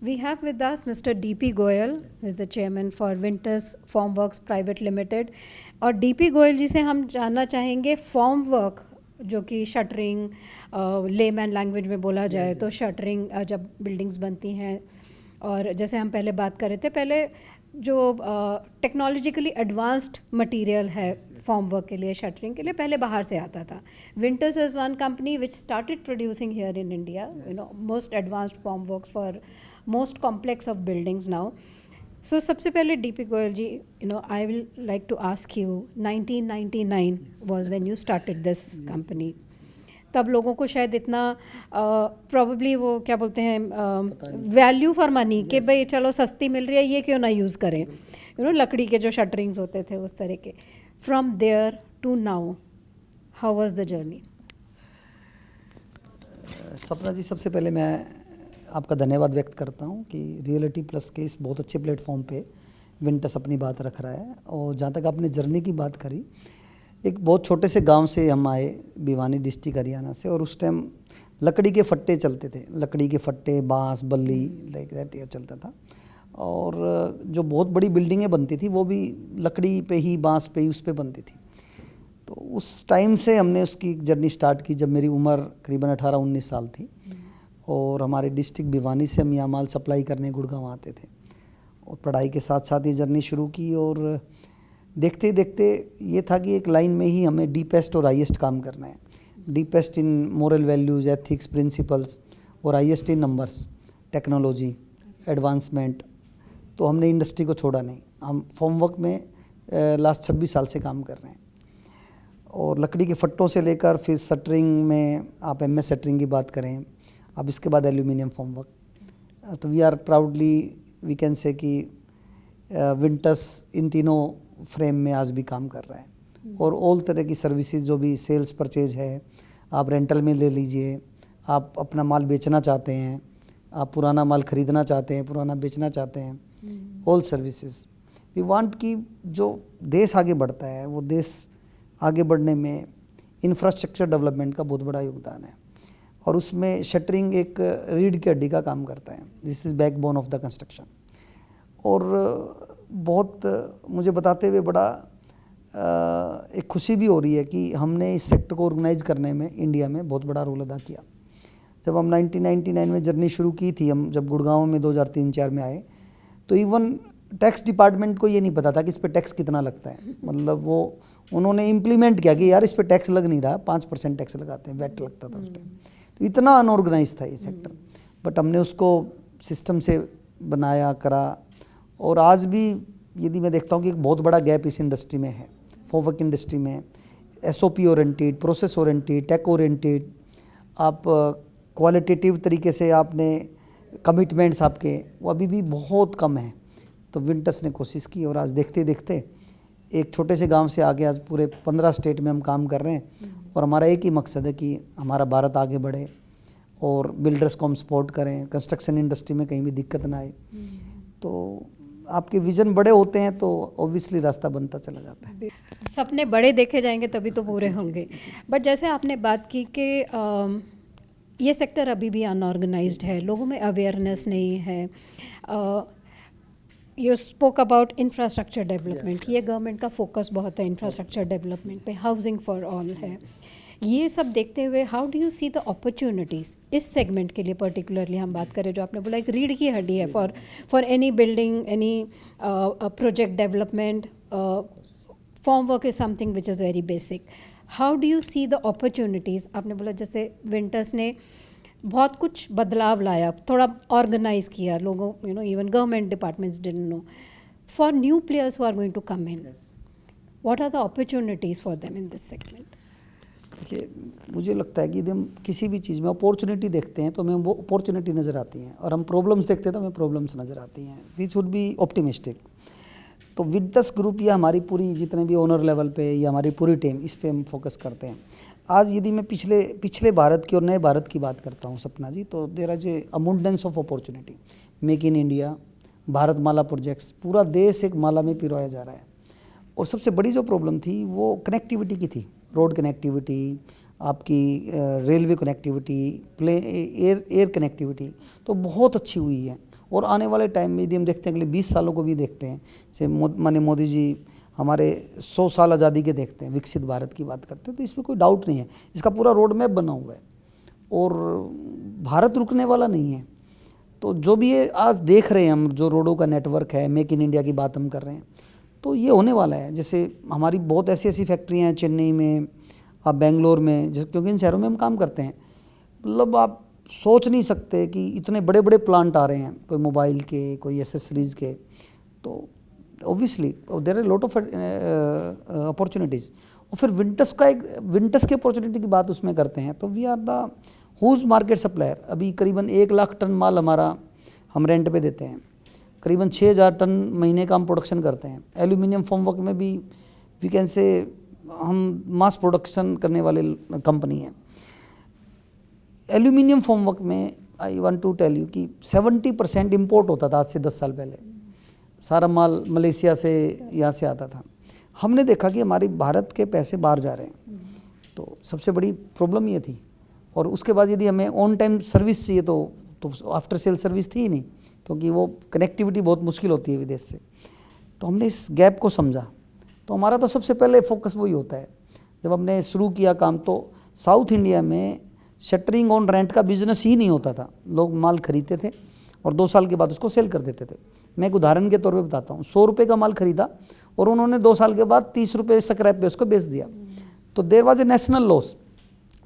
We have with us Mr. DP Goyal, who is the chairman for Winters Formworks Private Limited. और DP Goyal जी से हम जानना चाहेंगे formwork, जो कि शटरिंग लेमैन लैंग्वेज में बोला जाए तो शटरिंग जब बिल्डिंग्स बनती हैं, और जैसे हम पहले बात कर रहे थे, पहले जो टेक्नोलॉजिकली एडवांस्ड मटेरियल है फॉर्मवर्क के लिए, शटरिंग के लिए, पहले बाहर से आता था. Winters is one company which started producing here in India, most advanced formworks for most complex of buildings now. So सबसे पहले DP Goyal ji, I will like to ask you, 1999 was when you started this company. तब लोगों को शायद इतना probably वो क्या बोलते हैं, वैल्यू फॉर मनी, कि भाई चलो सस्ती मिल रही है, ये क्यों ना यूज़ करें, लकड़ी के जो शटरिंग्स होते थे उस तरह के. From there to now, how was the journey? Sapna ji, सबसे पहले मैं आपका धन्यवाद व्यक्त करता हूं कि रियलिटी प्लस के इस बहुत अच्छे प्लेटफॉर्म पे विंटर्स अपनी बात रख रहा है. और जहाँ तक आपने जर्नी की बात करी, एक बहुत छोटे से गांव से हम आए, भिवानी डिस्ट्रिक्ट हरियाणा से, और उस टाइम लकड़ी के फट्टे चलते थे, लकड़ी के फट्टे, बांस, बल्ली, लाइक दैट ये चलता था. और जो बहुत बड़ी बिल्डिंगें बनती थी वो भी लकड़ी पे ही, बांस पे ही, उस पर बनती थी. तो उस टाइम से हमने उसकी जर्नी स्टार्ट की जब मेरी उम्र करीबन 18-19 साल थी. और हमारे डिस्ट्रिक्ट भिवानी से हम यहाँ माल सप्लाई करने गुड़गांव आते थे, और पढ़ाई के साथ साथ ये जर्नी शुरू की. और देखते ही देखते ये था कि एक लाइन में ही हमें डीपेस्ट और हाईएस्ट काम करना है. डीपेस्ट इन मोरल वैल्यूज़, एथिक्स, प्रिंसिपल्स, और highest in numbers, technology, advancement. तो हमने इंडस्ट्री को छोड़ा नहीं. हम फॉर्मवर्क में लास्ट 26 साल से काम कर रहे हैं, और लकड़ी के फट्टों से लेकर फिर शटरिंग में, आप MS शटरिंग की बात करें, अब इसके बाद एल्यूमिनियम फॉर्मवर्क. तो we are proudly, we can say कि विंटर्स इन तीनों फ्रेम में आज भी काम कर रहा है. और ऑल तरह की सर्विसेज, जो भी सेल्स परचेज है, आप रेंटल में ले लीजिए, आप अपना माल बेचना चाहते हैं, आप पुराना माल खरीदना चाहते हैं, पुराना बेचना चाहते हैं, ऑल सर्विसेज. वी वांट कि जो देश आगे बढ़ता है, वो देश आगे बढ़ने में इंफ्रास्ट्रक्चर डेवलपमेंट का बहुत बड़ा योगदान है. और उसमें शटरिंग एक रीढ़ की हड्डी का काम करता है. This is backbone of the construction. और बहुत मुझे बताते हुए बड़ा एक खुशी भी हो रही है कि हमने इस सेक्टर को ऑर्गेनाइज करने में इंडिया में बहुत बड़ा रोल अदा किया. जब हम 1999 में जर्नी शुरू की थी, हम जब गुड़गांव में 2003-04 में आए, तो इवन टैक्स डिपार्टमेंट को ये नहीं पता था कि इस पर टैक्स कितना लगता है. मतलब वो उन्होंने इम्प्लीमेंट किया कि यार इस पर टैक्स लग नहीं रहा, 5% टैक्स लगाते हैं, वैट लगता था उस टाइम. तो इतना अनऑर्गेनाइज था ये सेक्टर, बट हमने उसको सिस्टम से बनाया, करा. और आज भी यदि मैं देखता हूँ कि एक बहुत बड़ा गैप इस इंडस्ट्री में है, फॉर्मवर्क इंडस्ट्री में. SOP oriented, process oriented, tech oriented, आप क्वालिटेटिव तरीके से आपने कमिटमेंट्स आपके, वो अभी भी बहुत कम है. तो विंटर्स ने कोशिश की, और आज देखते देखते एक छोटे से गांव से आगे आज पूरे 15 स्टेट में हम काम कर रहे हैं. और हमारा एक ही मकसद है कि हमारा भारत आगे बढ़े और बिल्डर्स को हम सपोर्ट करें, कंस्ट्रक्शन इंडस्ट्री में कहीं भी दिक्कत ना आए. तो आपके विज़न बड़े होते हैं तो ऑब्वियसली रास्ता बनता चला जाता है. सपने बड़े देखे जाएंगे तभी तो पूरे होंगे. बट जैसे आपने बात की कि ये सेक्टर अभी भी अनऑर्गेनाइज्ड है, लोगों में अवेयरनेस नहीं है. You spoke about infrastructure development. ये गवर्नमेंट का फोकस बहुत है इंफ्रास्ट्रक्चर डेवलपमेंट पे, हाउसिंग फॉर ऑल है. ये सब देखते हुए how do you see the opportunities इस सेगमेंट के लिए पर्टिकुलरली हम बात करें, जो आपने बोला एक रीढ़ की हड्डी है for any building, any project development. Formwork is something which is very basic. How do you see the opportunities? आपने बोला जैसे विंटर्स ने बहुत कुछ बदलाव लाया, थोड़ा ऑर्गेनाइज किया, लोगों even government departments didn't know. For new players who are going to come in, what are the opportunities for them in this segment? देखिए, मुझे लगता है कि यदि हम किसी भी चीज़ में अपॉर्चुनिटी देखते हैं तो हमें वो अपॉर्चुनिटी नज़र आती हैं, और हम प्रॉब्लम्स देखते हैं तो हमें प्रॉब्लम्स नज़र आती हैं. We should be optimistic. तो विंटर्स ग्रुप या हमारी पूरी जितने भी ओनर लेवल पे या हमारी पूरी टीम, इस पे हम फोकस करते हैं. आज यदि मैं पिछले भारत की और नए भारत की बात करता हूँ सपना जी, तो there is a abundance of opportunity. Make in India, Bharat Mala projects, पूरा देश एक माला में पिरोया जा रहा है. और सबसे बड़ी जो प्रॉब्लम थी वो कनेक्टिविटी की थी. रोड कनेक्टिविटी, आपकी रेलवे कनेक्टिविटी, एयर कनेक्टिविटी तो बहुत अच्छी हुई है. और आने वाले टाइम में यदि हम देखते हैं अगले 20 सालों को भी देखते हैं, जैसे माननीय मोदी जी हमारे 100 साल आज़ादी के देखते हैं, विकसित भारत की बात करते हैं, तो इसमें कोई डाउट नहीं है, इसका पूरा रोड मैप बना हुआ है और भारत रुकने वाला नहीं है। तो जो भी ये आज देख रहे हैं हम, जो रोडों का नेटवर्क है, मेक इन इंडिया की बात हम कर रहे हैं, तो ये होने वाला है। जैसे हमारी बहुत ऐसी ऐसी फैक्ट्रियाँ हैं चेन्नई में, आप बेंगलोर में, क्योंकि इन शहरों में हम काम करते हैं, मतलब आप सोच नहीं सकते कि इतने बड़े बड़े प्लांट आ रहे हैं, कोई मोबाइल के, कोई एसेसरीज़ के, तो obviously there are lot of opportunities. और फिर विंटर्स की अपॉर्चुनिटी की बात उसमें करते हैं, तो we are the huge market supplier. अभी करीबन 1 लाख टन माल हमारा हम रेंट पे देते हैं, करीबन 6000 टन महीने का हम प्रोडक्शन करते हैं। एल्यूमिनियम फॉर्मवर्क में भी वी कैन से हम मास प्रोडक्शन करने वाले कंपनी हैं। एल्यूमिनियम फॉर्मवर्क में I want to tell you कि 70% इम्पोर्ट होता था आज से 10 साल पहले, सारा माल मलेशिया से यहाँ से आता था। हमने देखा कि हमारी भारत के पैसे बाहर जा रहे हैं, तो सबसे बड़ी प्रॉब्लम ये थी। और उसके बाद यदि हमें ऑन टाइम सर्विस चाहिए तो आफ्टर सेल सर्विस थी ही नहीं, क्योंकि वो कनेक्टिविटी बहुत मुश्किल होती है विदेश से। तो हमने इस गैप को समझा, तो हमारा तो सबसे पहले फोकस वही होता है। जब हमने शुरू किया काम, तो साउथ इंडिया में शटरिंग ऑन रेंट का बिजनेस ही नहीं होता था। लोग माल खरीदते थे और 2 साल के बाद उसको सेल कर देते थे। मैं एक उदाहरण के तौर पे बताता हूँ, 100 रुपये का माल खरीदा और उन्होंने 2 साल के बाद 30 रुपये स्क्रैप पे उसको बेच दिया। तो there was a national loss.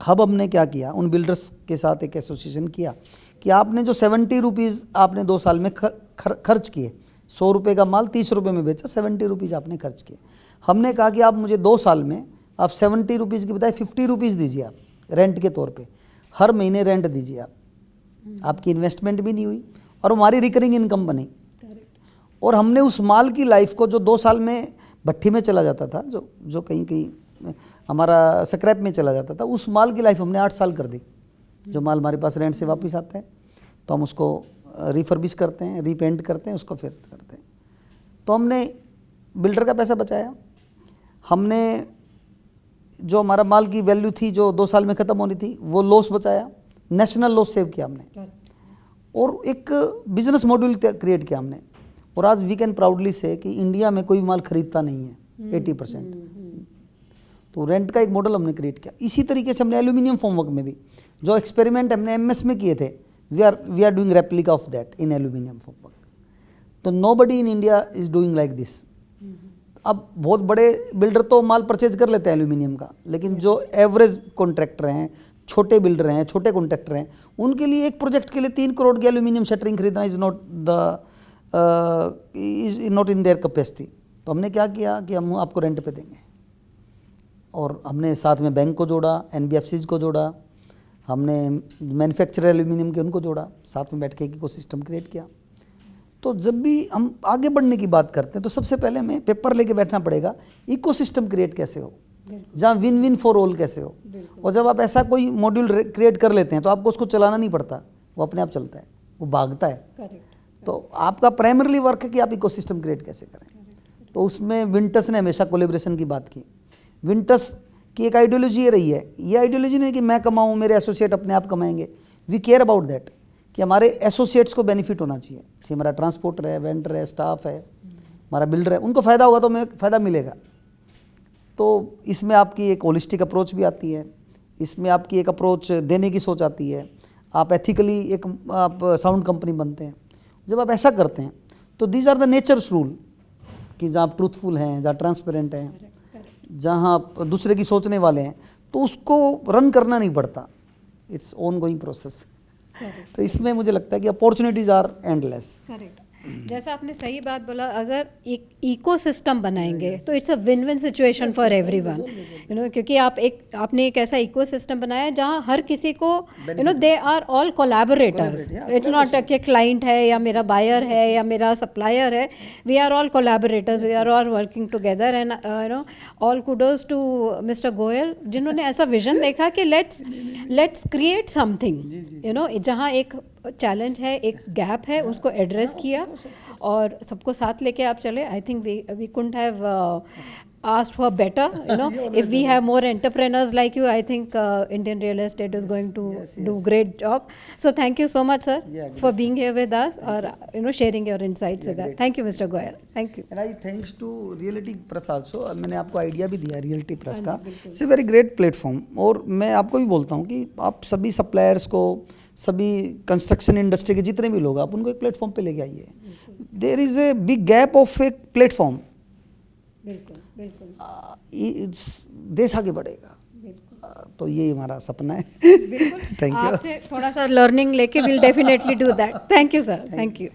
अब हमने क्या किया, उन बिल्डर्स के साथ एक एसोसिएशन किया कि आपने जो 70 रुपीज़ आपने 2 साल में खर्च किए, 100 रुपये का माल 30 रुपये में बेचा, 70 रुपीज़ आपने खर्च किए। हमने कहा कि आप मुझे 2 साल में आप 70 रुपीज़ की बजाय 50 रुपीज़ दीजिए, आप रेंट के तौर पे हर महीने रेंट दीजिए आप। आपकी इन्वेस्टमेंट भी नहीं हुई और हमारी रिकरिंग इनकम बनी। और हमने उस माल की लाइफ को, जो 2 साल में भट्ठी में चला जाता था, जो कहीं कहीं हमारा स्क्रैप में चला जाता था, उस माल की लाइफ हमने 8 साल कर दी। जो माल हमारे पास रेंट से वापस आता है तो हम उसको रिफर्बिश करते हैं, रीपेंट करते हैं, उसको फिर करते हैं। तो हमने बिल्डर का पैसा बचाया, हमने जो हमारा माल की वैल्यू थी जो 2 साल में ख़त्म होनी थी वो लॉस बचाया, नेशनल लॉस सेव किया हमने, और एक बिजनेस मॉड्यूल क्रिएट किया हमने। और आज वी कैन प्राउडली से कि इंडिया में कोई माल खरीदता नहीं है 80%। तो रेंट का एक मॉडल हमने क्रिएट किया। इसी तरीके से हमने एल्यूमिनियम फॉर्मवर्क में भी जो एक्सपेरिमेंट हमने एमएस में किए थे, we are doing replica of that in aluminium formwork. तो nobody in India is doing like this. अब बहुत बड़े बिल्डर तो माल परचेज कर लेते हैं एल्यूमिनियम का, लेकिन जो एवरेज कॉन्ट्रैक्टर हैं, छोटे बिल्डर हैं, छोटे कॉन्ट्रैक्टर हैं, उनके लिए एक प्रोजेक्ट के लिए 3 करोड़ की एल्यूमिनियम शटरिंग खरीदना is not in their capacity. तो हमने क्या किया कि हम आपको रेंट पे देंगे, और हमने साथ में बैंक को जोड़ा, एनबीएफसीज को जोड़ा, हमने मैन्युफैक्चरर एल्यूमिनियम के उनको जोड़ा, साथ में बैठ के एक इकोसिस्टम क्रिएट किया। तो जब भी हम आगे बढ़ने की बात करते हैं तो सबसे पहले हमें पेपर लेके बैठना पड़ेगा, इकोसिस्टम क्रिएट कैसे हो, जहाँ विन विन फॉर ऑल कैसे हो। और जब आप ऐसा कोई मॉड्यूल क्रिएट कर लेते हैं तो आपको उसको चलाना नहीं पड़ता, वो अपने आप चलता है, वो भागता है। तो आपका प्राइमरली वर्क है कि आप इकोसिस्टम क्रिएट कैसे करें। तो उसमें विंटर्स ने हमेशा कोलेब्रेशन की बात की। विंटर्स की एक आइडियोलॉजी ये रही है, ये आइडियोलॉजी नहीं कि मैं कमाऊँ, मेरे एसोसिएट अपने आप कमाएंगे। वी केयर अबाउट दैट कि हमारे एसोसिएट्स को बेनिफिट होना चाहिए। जैसे हमारा ट्रांसपोर्टर है, वेंडर है, स्टाफ है, हमारा बिल्डर है, उनको फ़ायदा होगा तो हमें फ़ायदा मिलेगा। तो इसमें आपकी एक होलिस्टिक अप्रोच भी आती है, इसमें आपकी एक अप्रोच देने की सोच आती है, आप एथिकली एक आप साउंड कंपनी बनते हैं। जब आप ऐसा करते हैं तो these are the nature's rule कि जहाँ आप ट्रूथफुल हैं, जहाँ ट्रांसपेरेंट हैं, जहाँ आप दूसरे की सोचने वाले हैं, तो उसको रन करना नहीं पड़ता, इट्स ऑन गोइंग प्रोसेस। तो इसमें मुझे लगता है कि अपॉर्चुनिटीज आर एंडलेस। करेक्ट, जैसा आपने सही बात बोला, अगर एक इकोसिस्टम बनाएंगे तो it's a win win situation for everyone, you know, क्योंकि आपने एक ऐसा इकोसिस्टम बनाया जहाँ हर किसी को, you know, they are all collaborators. It's not कि क्लाइंट है या मेरा बायर है या मेरा सप्लायर है, we are all collaborators, we are all working together. And you know, all kudos to mister Goyal, जिन्होंने ऐसा विजन देखा कि let's create something, you know, जहाँ एक चैलेंज है, एक गैप है, उसको एड्रेस किया और सबको साथ लेके आप चले। I think we couldn't have asked for better. If we have more entrepreneurs like you, I think Indian real estate is going to do great job. So thank you so much, sir, for being here with us, or sharing your insights with us. Thank you, Mr. Goyal. Thank you. And I thanks to reality press also, मैंने आपको idea भी दिया reality press का, it's a very great platform. और मैं आपको भी बोलता हूँ कि आप सभी सप्लायर्स को, सभी कंस्ट्रक्शन इंडस्ट्री के जितने भी लोग, आप उनको एक प्लेटफॉर्म पे लेके आइए। There is a big gap of a platform, बिल्कुल बिल्कुल, देश आगे बढ़ेगा। तो ये हमारा सपना है। बिल्कुल। Thank you. आपसे थोड़ा सा लर्निंग लेके will definitely do that. Thank you sir, thank you.